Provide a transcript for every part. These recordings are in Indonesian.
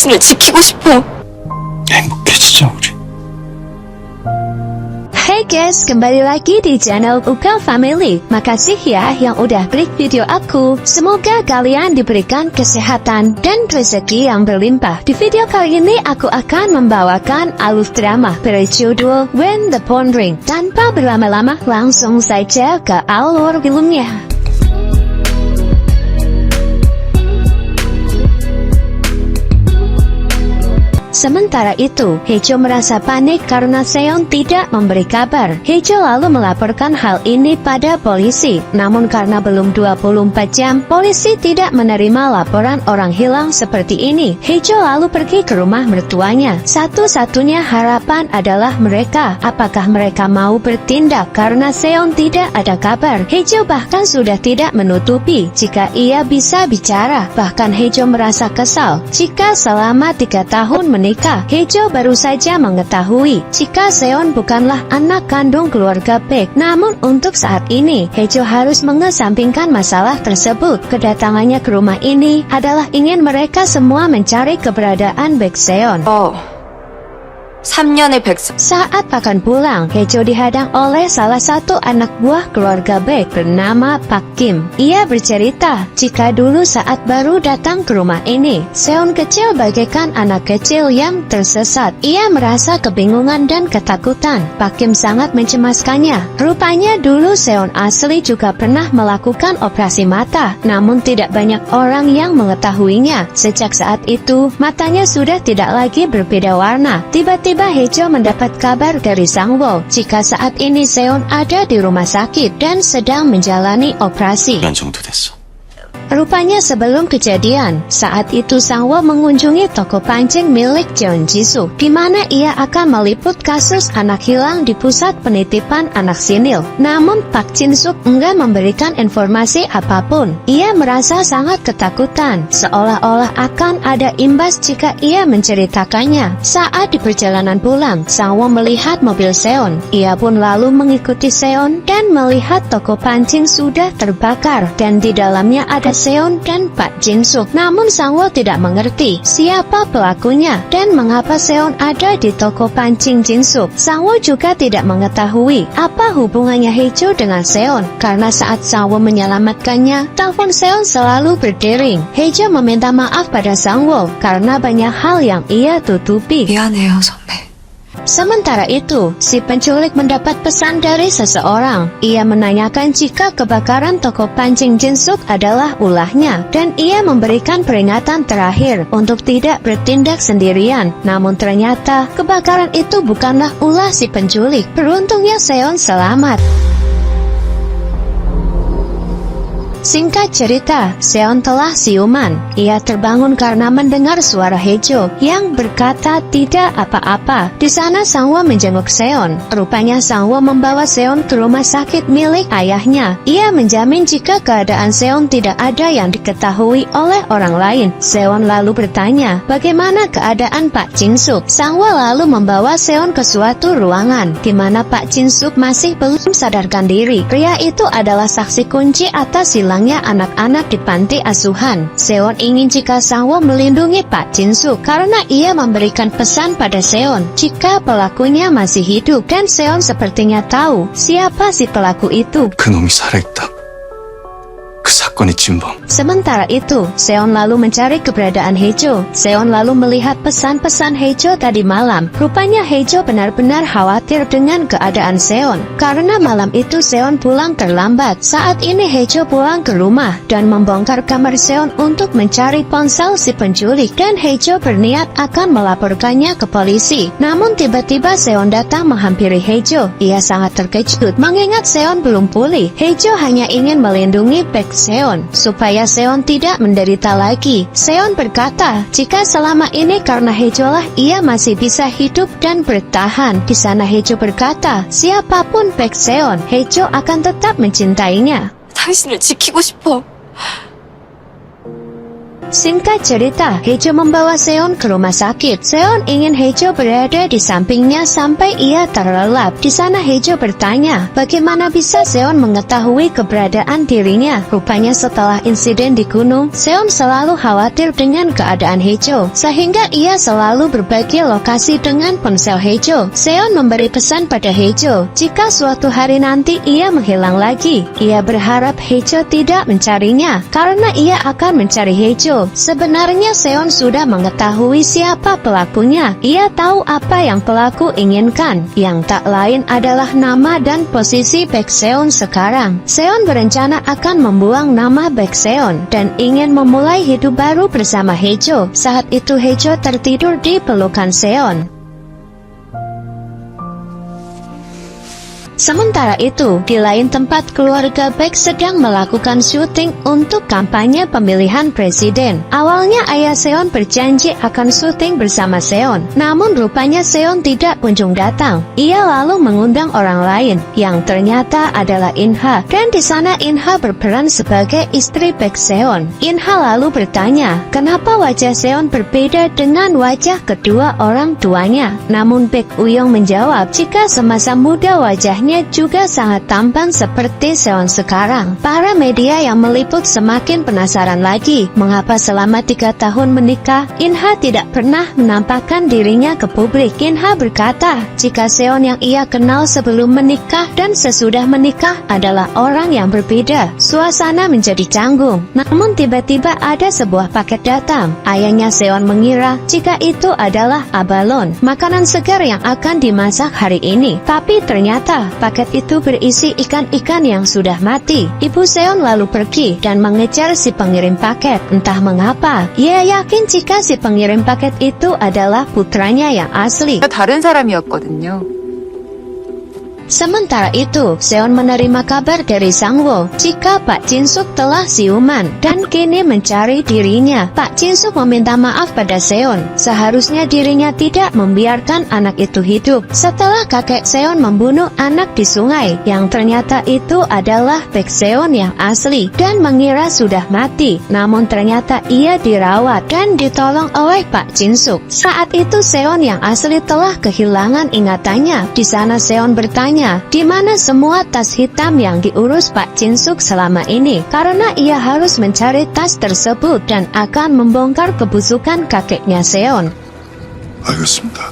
당신을 지키고 싶어. 행복해지자 우리. Hey guys, kembali lagi di channel Uka Family. Makasih ya yang udah klik video aku. Semoga kalian diberikan kesehatan dan rezeki yang berlimpah. Di video kali ini aku akan membawakan alur drama berjudul When the Phone Rings. Tanpa berlama-lama, langsung saja ke alur filmnya. Sementara itu, Hejo merasa panik karena Seon tidak memberi kabar. Hejo lalu melaporkan hal ini pada polisi. Namun karena belum 24 jam, polisi tidak menerima laporan orang hilang seperti ini. Hejo lalu pergi ke rumah mertuanya. Satu-satunya harapan adalah mereka. Apakah mereka mau bertindak karena Seon tidak ada kabar? Hejo bahkan sudah tidak menutupi jika ia bisa bicara. Bahkan Hejo merasa kesal jika selama 3 tahun menikah, Hejo baru saja mengetahui jika Seon bukanlah anak kandung keluarga Baek. Namun untuk saat ini, Hejo harus mengesampingkan masalah tersebut. Kedatangannya ke rumah ini adalah ingin mereka semua mencari keberadaan Baek Seon. 3년의 백성. Saat akan pulang, Hejo dihadang oleh salah satu anak buah keluarga Baek bernama Pak Kim. Ia bercerita jika dulu saat baru datang ke rumah ini, Seon kecil bagaikan anak kecil yang tersesat. Ia merasa kebingungan dan ketakutan. Pak Kim sangat mencemaskannya. Rupanya dulu Seon asli juga pernah melakukan operasi mata, namun tidak banyak orang yang mengetahuinya. Sejak saat itu, matanya sudah tidak lagi berbeda warna. Tiba-tiba Hejo mendapat kabar dari Sangwoo jika saat ini Seon ada di rumah sakit dan sedang menjalani operasi. 한 정도 됐어. Rupanya sebelum kejadian, saat itu Sangwoo mengunjungi toko pancing milik Jeon Jisoo, di mana ia akan meliput kasus anak hilang di pusat penitipan anak sinil. Namun Pak Jin Suk enggak memberikan informasi apapun. Ia merasa sangat ketakutan, seolah-olah akan ada imbas jika ia menceritakannya. Saat di perjalanan pulang, Sangwoo melihat mobil Seon. Ia pun lalu mengikuti Seon dan melihat toko pancing sudah terbakar dan di dalamnya ada Seon dan Pak Jin Suk. Namun Sangwoo tidak mengerti siapa pelakunya dan mengapa Seon ada di toko pancing Jin Suk. Sangwoo juga tidak mengetahui apa hubungannya Hejo dengan Seon, karena saat Sangwoo menyelamatkannya, telepon Seon selalu berdering. Hejo meminta maaf pada Sangwoo karena banyak hal yang ia tutupi. 미안해요, 선배. Sementara itu, si penculik mendapat pesan dari seseorang. Ia menanyakan jika kebakaran toko pancing Jin Suk adalah ulahnya, dan ia memberikan peringatan terakhir untuk tidak bertindak sendirian. Namun ternyata, kebakaran itu bukanlah ulah si penculik. Beruntungnya Seon selamat. Singkat cerita, Seon telah siuman. Ia terbangun karena mendengar suara Hejo yang berkata tidak apa-apa. Di sana Sangwoo menjenguk Seon. Rupanya Sangwoo membawa Seon ke rumah sakit milik ayahnya. Ia menjamin jika keadaan Seon tidak ada yang diketahui oleh orang lain. Seon lalu bertanya, bagaimana keadaan Pak Jin Suk? Sangwoo lalu membawa Seon ke suatu ruangan, di mana Pak Jin Suk masih belum sadarkan diri. Pria itu adalah saksi kunci atas hilangnya anak-anak di panti asuhan. Seon ingin jika Sangwoo melindungi Pak Jin Suk karena ia memberikan pesan pada Seon jika pelakunya masih hidup, dan Seon sepertinya tahu siapa si pelaku itu. 그놈이 살아있다. 그 사건의 진범. Sementara itu, Seon lalu mencari keberadaan Hejo. Seon lalu melihat pesan-pesan Hejo tadi malam. Rupanya Hejo benar-benar khawatir dengan keadaan Seon, karena malam itu Seon pulang terlambat. Saat ini Hejo pulang ke rumah dan membongkar kamar Seon untuk mencari ponsel si penculik, dan Hejo berniat akan melaporkannya ke polisi. Namun tiba-tiba Seon datang menghampiri Hejo. Ia sangat terkejut mengingat Seon belum pulih. Hejo hanya ingin melindungi Baek Seon supaya Seon tidak menderita lagi. Seon berkata jika selama ini karena Hejo lah ia masih bisa hidup dan bertahan. Di sana Hejo berkata siapapun Baek Seon, Hejo akan tetap mencintainya. 당신을 지키고 싶어. Singkat cerita, Hejo membawa Seon ke rumah sakit. Seon ingin Hejo berada di sampingnya sampai ia terlelap. Di sana Hejo bertanya, bagaimana bisa Seon mengetahui keberadaan dirinya? Rupanya setelah insiden di gunung, Seon selalu khawatir dengan keadaan Hejo, sehingga ia selalu berbagi lokasi dengan ponsel Hejo. Seon memberi pesan pada Hejo, jika suatu hari nanti ia menghilang lagi, ia berharap Hejo tidak mencarinya, karena ia akan mencari Hejo. Sebenarnya Seon sudah mengetahui siapa pelakunya. Ia tahu apa yang pelaku inginkan, yang tak lain adalah nama dan posisi Baekseon sekarang. Seon berencana akan membuang nama Baekseon dan ingin memulai hidup baru bersama Hejo. Saat itu Hejo tertidur di pelukan Seon. Sementara itu, di lain tempat keluarga Baek sedang melakukan syuting untuk kampanye pemilihan presiden. Awalnya ayah Seon berjanji akan syuting bersama Seon, namun rupanya Seon tidak kunjung datang. Ia lalu mengundang orang lain, yang ternyata adalah Inha, dan di sana Inha berperan sebagai istri Baekseon. Inha lalu bertanya, kenapa wajah Seon berbeda dengan wajah kedua orang tuanya? Namun Baek Uyong menjawab, jika semasa muda wajahnya juga sangat tampan seperti Seon sekarang. Para media yang meliput semakin penasaran lagi, mengapa selama 3 tahun menikah, Inha tidak pernah menampakkan dirinya ke publik. Inha berkata, jika Seon yang ia kenal sebelum menikah dan sesudah menikah adalah orang yang berbeda. Suasana menjadi canggung. Namun tiba-tiba ada sebuah paket datang. Ayahnya Seon mengira jika itu adalah abalon, makanan segar yang akan dimasak hari ini. Tapi ternyata paket itu berisi ikan-ikan yang sudah mati. Ibu Seon lalu pergi dan mengejar si pengirim paket. Entah mengapa, ia yakin jika si pengirim paket itu adalah putranya yang asli. 다른 사람이었거든요. Sementara itu, Seon menerima kabar dari Sangwoo jika Pak Jin-suk telah siuman dan kini mencari dirinya. Pak Jin-suk meminta maaf pada Seon. Seharusnya dirinya tidak membiarkan anak itu hidup. Setelah kakek Seon membunuh anak di sungai, yang ternyata itu adalah Baekseon yang asli dan mengira sudah mati. Namun ternyata ia dirawat dan ditolong oleh Pak Jin-suk. Saat itu Seon yang asli telah kehilangan ingatannya. Di sana Seon bertanya, di mana semua tas hitam yang diurus Pak Jin-suk selama ini, karena ia harus mencari tas tersebut dan akan membongkar kebusukan kakeknya Seon. 알겠습니다.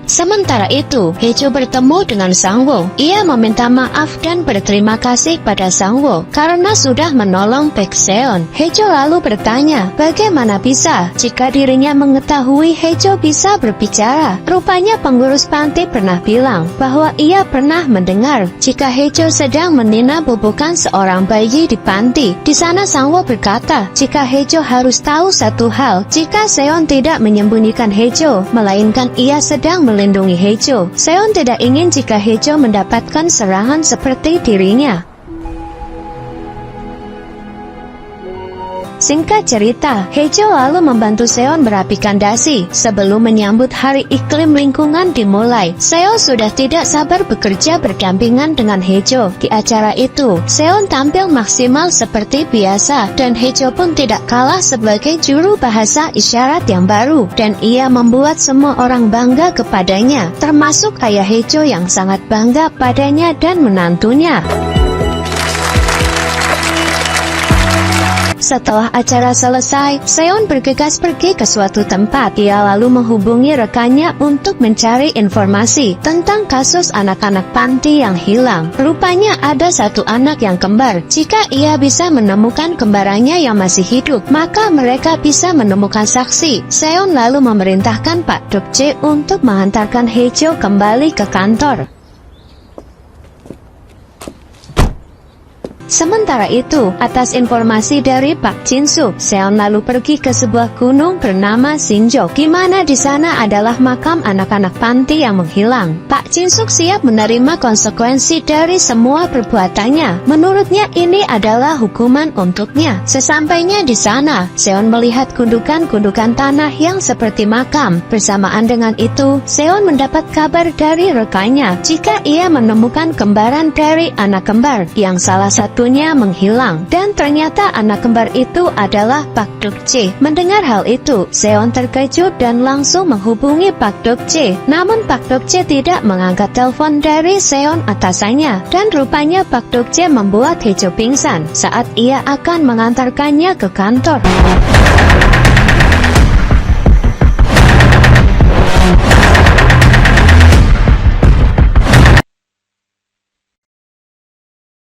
Sementara itu, Hejo bertemu dengan Sangwoo. Ia meminta maaf dan berterima kasih pada Sangwoo karena sudah menolong Baekseon. Hejo lalu bertanya, bagaimana bisa jika dirinya mengetahui Hejo bisa berbicara? Rupanya pengurus panti pernah bilang bahwa ia pernah mendengar jika Hejo sedang menina bubukan seorang bayi di panti. Di sana Sangwoo berkata, jika Hejo harus tahu satu hal, jika Seon tidak menyembunyikan Hejo, melainkan ia sedang melindungi Hejo. Seon tidak ingin jika Hejo mendapatkan serangan seperti dirinya. Singkat cerita, Hejo lalu membantu Seon berapikan dasi. Sebelum menyambut Hari Iklim Lingkungan dimulai, Seon sudah tidak sabar bekerja berdampingan dengan Hejo. Di acara itu, Seon tampil maksimal seperti biasa, dan Hejo pun tidak kalah sebagai juru bahasa isyarat yang baru, dan ia membuat semua orang bangga kepadanya, termasuk ayah Hejo yang sangat bangga padanya dan menantunya. Setelah acara selesai, Seon bergegas pergi ke suatu tempat. Ia lalu menghubungi rekannya untuk mencari informasi tentang kasus anak-anak panti yang hilang. Rupanya ada satu anak yang kembar. Jika ia bisa menemukan kembarannya yang masih hidup, maka mereka bisa menemukan saksi. Seon lalu memerintahkan Pak Dok-jae untuk menghantarkan Hejo kembali ke kantor. Sementara itu, atas informasi dari Pak Jin-suk, Seon lalu pergi ke sebuah gunung bernama Sinjok, di mana di sana adalah makam anak-anak panti yang menghilang. Pak Jin-suk siap menerima konsekuensi dari semua perbuatannya. Menurutnya ini adalah hukuman untuknya. Sesampainya di sana, Seon melihat gundukan-gundukan tanah yang seperti makam. Bersamaan dengan itu, Seon mendapat kabar dari rekannya jika ia menemukan kembaran dari anak kembar, yang salah satu ibunya menghilang. Dan ternyata anak kembar itu adalah Pak Dukje. Mendengar hal itu, Seon terkejut dan langsung menghubungi Pak Dukje. Namun Pak Dukje tidak mengangkat telepon dari Seon atasannya. Dan rupanya Pak Dukje membuat Hejo pingsan saat ia akan mengantarkannya ke kantor.